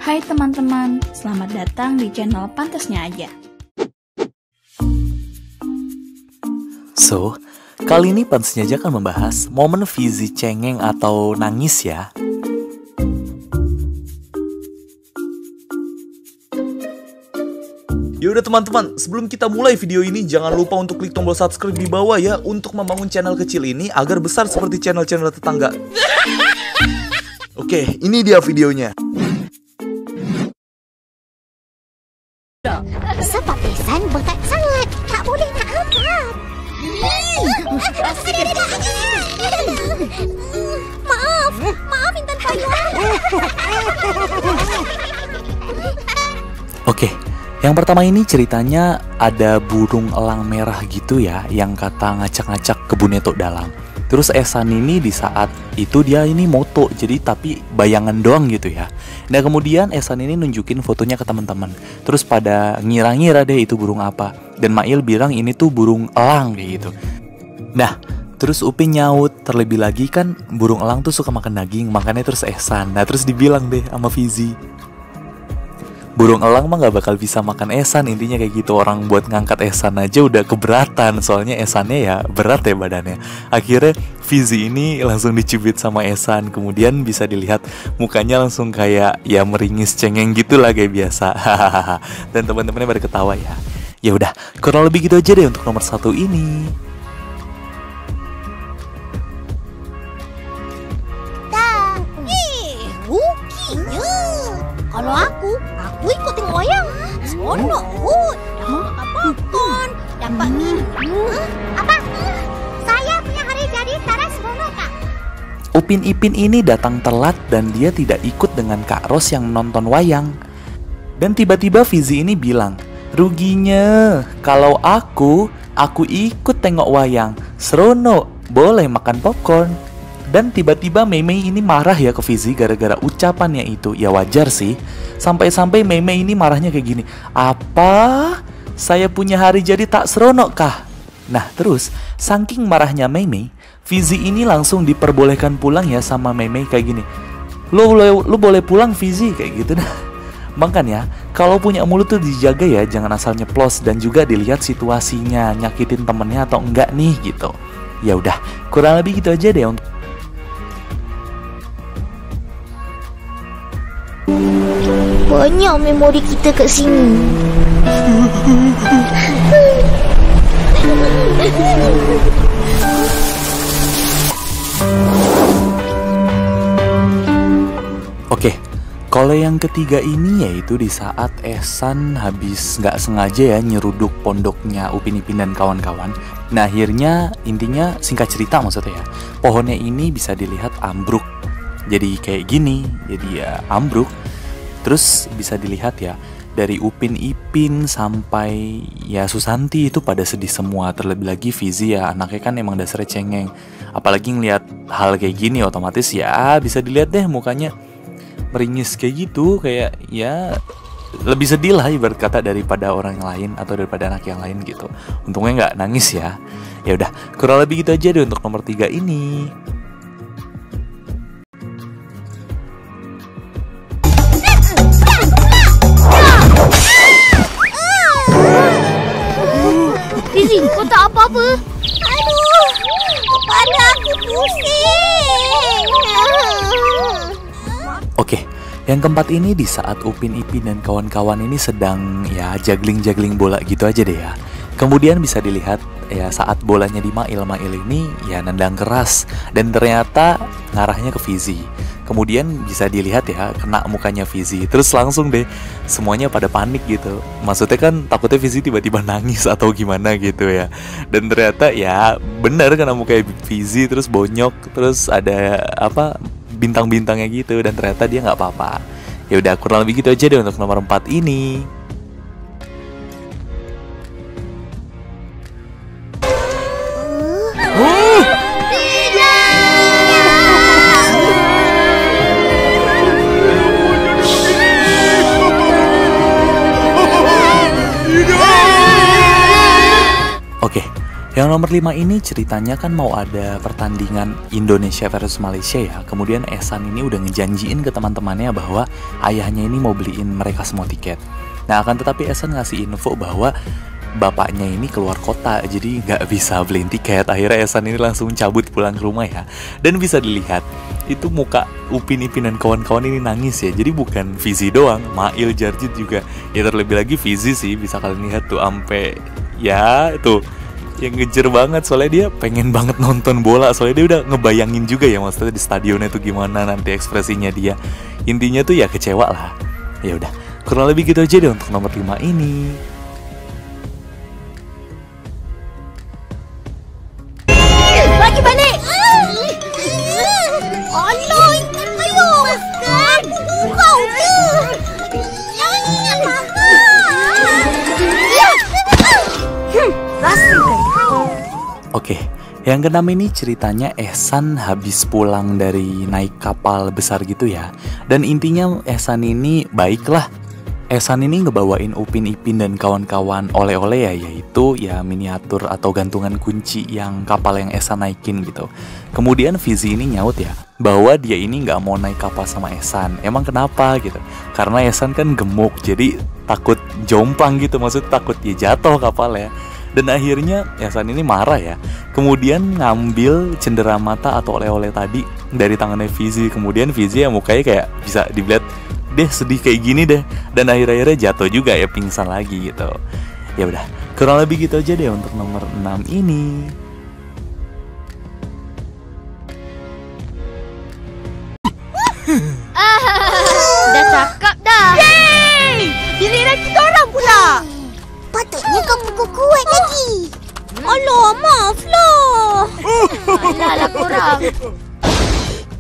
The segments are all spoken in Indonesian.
Hai teman-teman, selamat datang di channel Pantasnya Aja. So, kali ini Pantasnya Aja akan membahas momen Fizi cengeng atau nangis ya. Yaudah teman-teman, sebelum kita mulai video ini, jangan lupa untuk klik tombol subscribe di bawah ya, untuk membangun channel kecil ini agar besar seperti channel-channel tetangga. Oke, ini dia videonya. Sebab pesan berat sangat, tak boleh nak angkat. Maaf Intan payah. Oke, yang pertama ini ceritanya ada burung elang merah gitu ya, yang kata ngacak-ngacak kebun Neto dalam. Terus Ehsan ini di saat itu dia ini moto, jadi tapi bayangan doang gitu ya. Nah kemudian Ehsan ini nunjukin fotonya ke teman-teman. Terus pada ngira-ngira deh itu burung apa. Dan Mail bilang ini tuh burung elang kayak gitu. Nah terus Upin nyaut, terlebih lagi kan burung elang tuh suka makan daging, makanya terus Ehsan. Nah terus dibilang deh sama Fizi, burung elang mah gak bakal bisa makan Ehsan, intinya kayak gitu. Orang buat ngangkat Ehsan aja udah keberatan, soalnya Ehsannya ya berat ya badannya. Akhirnya Fizi ini langsung dicubit sama Ehsan, kemudian bisa dilihat mukanya langsung kayak ya meringis cengeng gitu lah kayak biasa. Dan teman-temannya pada ketawa ya. Ya udah, kurang lebih gitu aja deh untuk nomor 1 ini. Ruginya. Kalau aku ikut tengok wayang. Seronok kot. Dapat popcorn, dapat minum. Apa? Saya punya hari jadi taras seronok kak. Upin Ipin ini datang telat dan dia tidak ikut dengan Kak Ros yang menonton wayang. Dan tiba-tiba Fizi ini bilang, ruginya kalau aku ikut tengok wayang. Seronok, boleh makan popcorn. Dan tiba-tiba Mei ini marah ya ke Fizi gara-gara ucapannya itu. Ya wajar sih. Sampai-sampai Mei ini marahnya kayak gini. Apa? Saya punya hari jadi tak seronok kah? Nah terus, saking marahnya Mei, Fizi ini langsung diperbolehkan pulang ya sama Mei kayak gini. Lu boleh pulang Fizi, kayak gitu dah. Makanya, kalau punya mulut tuh dijaga ya, jangan asal nyeplos. Dan juga dilihat situasinya, nyakitin temennya atau enggak nih gitu. Ya udah, kurang lebih gitu aja deh untuk Banyak memori kita kat sini. Oke, kalau yang ketiga ini yaitu di saat Ehsan habis nggak sengaja ya nyeruduk pondoknya Upin Ipin dan kawan-kawan. Nah akhirnya intinya singkat cerita maksudnya ya, pohonnya ini bisa dilihat ambruk. Jadi kayak gini, jadi ya ambruk. Terus bisa dilihat ya, dari Upin Ipin sampai ya Susanti itu pada sedih semua. Terlebih lagi Fizi ya, anaknya kan emang dasarnya cengeng. Apalagi ngelihat hal kayak gini otomatis ya bisa dilihat deh mukanya meringis kayak gitu. Kayak ya lebih sedih lah ibarat kata daripada orang yang lain atau daripada anak yang lain gitu. Untungnya nggak nangis ya. Ya udah, kurang lebih gitu aja deh untuk nomor 3 ini. Fizi, kau tak apa-apa? Aduh, kepala aku pusing. Oke, yang keempat ini di saat Upin Ipin dan kawan-kawan ini sedang ya juggling bola gitu aja deh ya. Kemudian bisa dilihat ya saat bolanya di Mail ini ya nendang keras dan ternyata ngarahnya ke Fizi. Kemudian bisa dilihat ya kena mukanya Fizi. Terus langsung deh semuanya pada panik gitu. Maksudnya kan takutnya Fizi tiba-tiba nangis atau gimana gitu ya. Dan ternyata ya bener kena mukanya Fizi, terus bonyok, terus ada apa bintang-bintangnya gitu. Dan ternyata dia nggak apa-apa. Ya udah kurang lebih gitu aja deh untuk nomor 4 ini. Yang nomor 5 ini ceritanya kan mau ada pertandingan Indonesia versus Malaysia ya. Kemudian Ehsan ini udah ngejanjiin ke teman-temannya bahwa ayahnya ini mau beliin mereka semua tiket. Nah akan tetapi Ehsan ngasih info bahwa bapaknya ini keluar kota, jadi nggak bisa beliin tiket. Akhirnya Ehsan ini langsung cabut pulang ke rumah ya. Dan bisa dilihat itu muka Upin Ipin dan kawan-kawan ini nangis ya. Jadi bukan Fizi doang, Mail, Jarjit juga. Ya terlebih lagi Fizi sih, bisa kalian lihat tuh ampe ya itu yang ngejer banget, soalnya dia pengen banget nonton bola. Soalnya dia udah ngebayangin juga ya maksudnya di stadionnya tuh gimana nanti ekspresinya dia. Intinya tuh ya kecewa lah. Ya udah, kurang lebih gitu aja deh untuk nomor 5 ini. Bagi balik. Allah, ayo. Kau tu. Jangan ingat mama. Ya. Rasa. Oke, yang keenam ini ceritanya Ehsan habis pulang dari naik kapal besar gitu ya. Dan intinya Ehsan ini baiklah. Ehsan ini ngebawain Upin Ipin dan kawan-kawan oleh-oleh ya, yaitu ya miniatur atau gantungan kunci yang kapal yang Ehsan naikin gitu. Kemudian Fizi ini nyaut ya, bahwa dia ini nggak mau naik kapal sama Ehsan. Emang kenapa gitu? Karena Ehsan kan gemuk, jadi takut jomplang gitu, maksud takut dia jatuh kapalnya. Dan akhirnya Ehsan ini marah ya. Kemudian ngambil cenderamata atau oleh-oleh tadi dari tangannya Fizi. Kemudian Fizi yang mukanya kayak bisa dilihat deh sedih kayak gini deh. Dan akhir-akhirnya jatuh juga ya, pingsan lagi gitu. Ya udah, kurang lebih gitu aja deh untuk nomor 6 ini. Dah cakap dah. Yeay! Giliran kita orang pula. Patutnya kau pukul kuat lagi. Alah, maaflah. Alah kurang.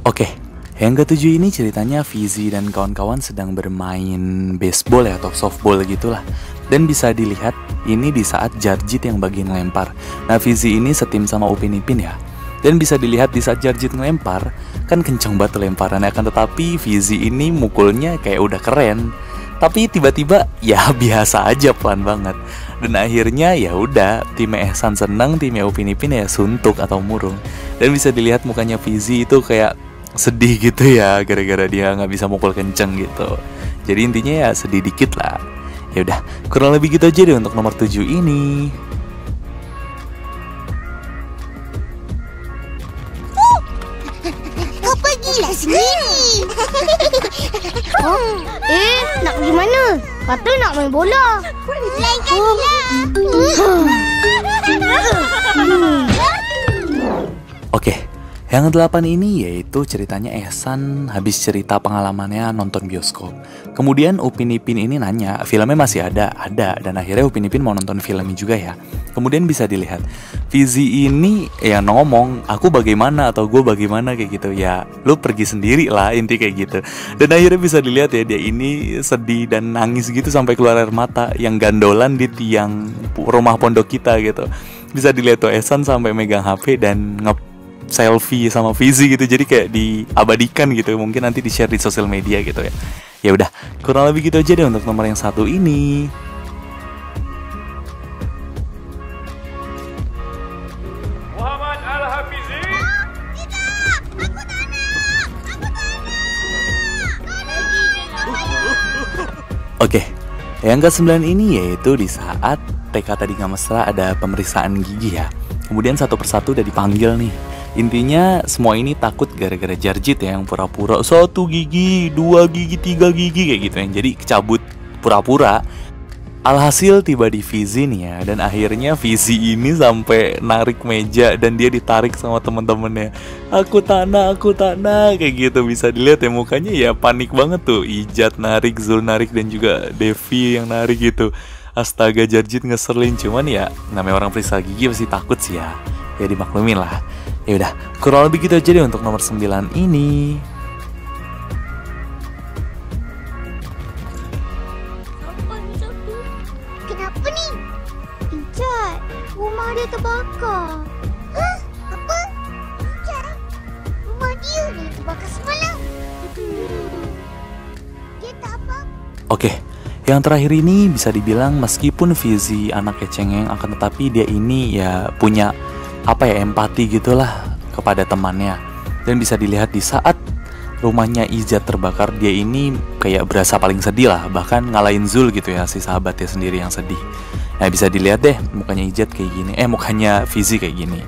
Oke, yang ketujuh ini ceritanya Fizi dan kawan-kawan sedang bermain baseball ya atau softball gitulah. Dan bisa dilihat ini di saat Jarjit yang bagian ngelempar. Nah Fizi ini setim sama Upin Ipin ya. Dan bisa dilihat di saat Jarjit ngelempar, kan kenceng banget lemparannya. Akan tetapi Fizi ini mukulnya kayak udah keren. Tapi tiba-tiba ya biasa aja, pelan banget. Dan akhirnya ya udah, tim Ehsan senang, tim Upin Ipin ya suntuk atau murung. Dan bisa dilihat mukanya Fizi itu kayak sedih gitu ya, gara-gara dia nggak bisa mukul kenceng gitu. Jadi intinya ya sedih dikit lah. Ya udah, kurang lebih gitu aja deh untuk nomor 7 ini. Kau pergilah sendiri. Nak pergi mana? Kata nak main bola. Lain kali lah. Oke, yang ke-8 ini yaitu ceritanya Ehsan habis cerita pengalamannya nonton bioskop. Kemudian Upin Ipin ini nanya, filmnya masih ada, dan akhirnya Upin Ipin mau nonton filmnya juga ya. Kemudian bisa dilihat, Fizi ini ya ngomong, aku bagaimana atau gue bagaimana kayak gitu. Ya, lu pergi sendiri lah, inti kayak gitu. Dan akhirnya bisa dilihat ya, dia ini sedih dan nangis gitu sampai keluar air mata, yang gandolan di tiang rumah pondok kita gitu. Bisa dilihat tuh Ehsan sampai megang HP dan selfie sama Fizi gitu, jadi kayak diabadikan gitu, mungkin nanti di share di sosial media gitu ya. Ya udah, kurang lebih gitu aja deh untuk nomor yang 1 ini. Muhammad Al-Hafizi. Oke, yang ke-9 ini yaitu di saat TK tadi nggak mesra ada pemeriksaan gigi ya. Kemudian satu persatu udah dipanggil nih. Intinya semua ini takut gara-gara Jarjit ya, yang pura-pura 1 gigi, 2 gigi, 3 gigi kayak gitu yang jadi kecabut pura-pura. Alhasil tiba di Fizi nih ya, dan akhirnya Fizi ini sampai narik meja dan dia ditarik sama temen-temennya. Aku tak nak, kayak gitu. Bisa dilihat ya mukanya ya panik banget tuh. Ijat narik, Zul narik, dan juga Devi yang narik gitu. Astaga, Jarjit ngeselin, cuman ya namanya orang periksa gigi pasti takut sih ya. Ya dimaklumin lah. Ya udah, kurang lebih gitu aja deh untuk nomor 9 ini. Kenapa ni? Ijat, rumah dia terbakar. Hah? Apa? Ijat? Rumah dia ni terbakar semalam. Dia tak apa. Oke, Yang terakhir ini bisa dibilang meskipun Fizi anaknya cengeng, akan tetapi dia ini ya punya empati gitulah kepada temannya. Dan bisa dilihat di saat rumahnya Ijat terbakar, dia ini kayak berasa paling sedih lah, bahkan ngalahin Zul gitu ya, si sahabatnya sendiri yang sedih. Nah bisa dilihat deh mukanya Ijat kayak gini, mukanya Fizi kayak gini.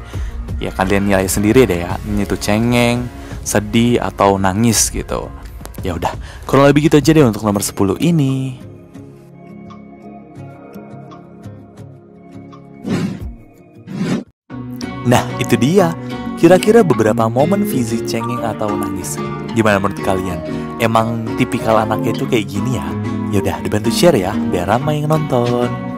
Ya kalian nilai sendiri deh ya, ini tuh cengeng, sedih atau nangis gitu. Ya udah, kurang lebih gitu aja deh untuk nomor 10 ini. Nah, itu dia. Kira-kira beberapa momen Fizi cengeng atau nangis. Gimana menurut kalian? Emang tipikal anaknya itu kayak gini ya? Yaudah, dibantu share ya, biar ramai yang nonton.